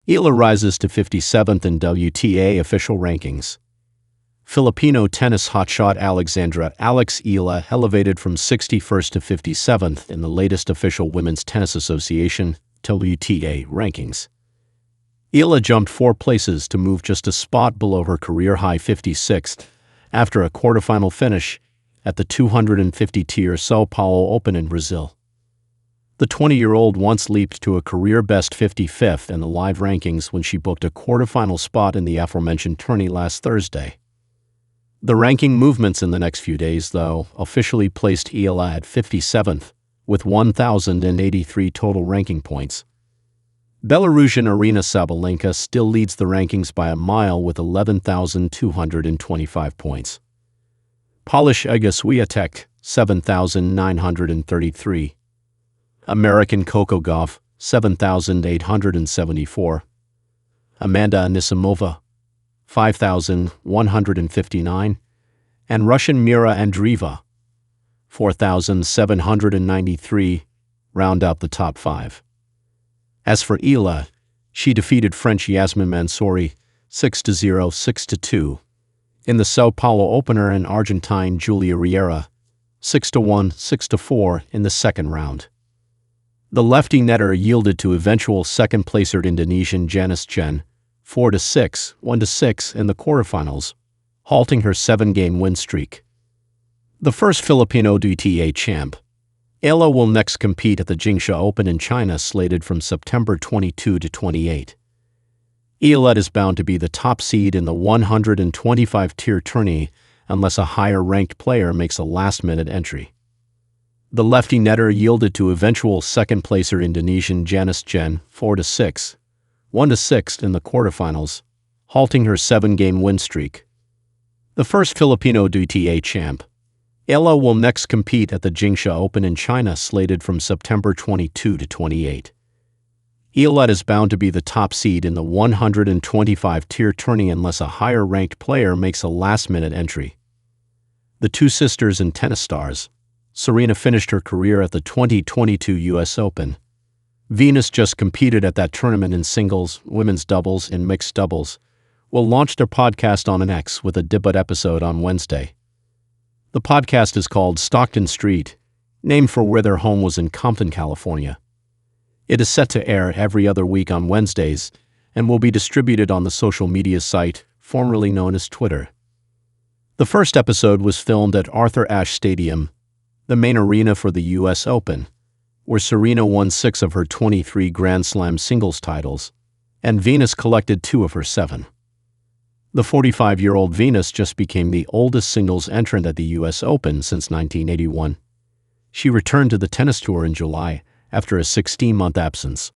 Eala rises to 57th in WTA official rankings. Filipino tennis hotshot Alexandra Eala elevated from 61st to 57th in the latest official Women's Tennis Association WTA rankings. Eala jumped 4 places to move just a spot below her career-high 56th after a quarterfinal finish at the 250-tier São Paulo Open in Brazil. The 20-year-old once leaped to a career-best 55th in the live rankings when she booked a quarterfinal spot in the aforementioned tourney last Thursday. The ranking movements in the next few days, though, officially placed Eala at 57th, with 1,083 total ranking points. Belarusian Aryna Sabalenka still leads the rankings by a mile with 11,225 points. Polish Iga Swiatek, 7,933. American Coco Gauff, 7,874. Amanda Anisimova, 5,159, and Russian Mira Andreeva, 4,793, round out the top 5. As for Eala, she defeated French Yasmin Mansouri 6-0, 6-2 in the São Paulo opener and Argentine Julia Riera 6-1, 6-4 in the second round. The lefty netter yielded to eventual second-placer Indonesian Janice Chen 4-6, 1-6 in the quarterfinals, halting her 7-game win streak. The first Filipino WTA champ, Eala will next compete at the Jingsha Open in China, slated from September 22 to 28. Eala is bound to be the top seed in the 125-tier tourney unless a higher-ranked player makes a last-minute entry. The lefty netter yielded to eventual second-placer Indonesian Janice Chen 4-6, 1-6 in the quarterfinals, halting her 7-game win streak. The first Filipino WTA champ, Eala will next compete at the Jingsha Open in China, slated from September 22 to 28. Eala is bound to be the top seed in the 125-tier tourney unless a higher-ranked player makes a last-minute entry. The two sisters and tennis stars, Serena finished her career at the 2022 U.S. Open. Venus just competed at that tournament in singles, women's doubles, and mixed doubles, will launch their podcast on an X with a debut episode on Wednesday. The podcast is called Stockton Street, named for where their home was in Compton, California. It is set to air every other week on Wednesdays and will be distributed on the social media site formerly known as Twitter. The first episode was filmed at Arthur Ashe Stadium, the main arena for the U.S. Open, where Serena won 6 of her 23 Grand Slam singles titles, and Venus collected 2 of her 7. The 45-year-old Venus just became the oldest singles entrant at the U.S. Open since 1981. She returned to the tennis tour in July after a 16-month absence.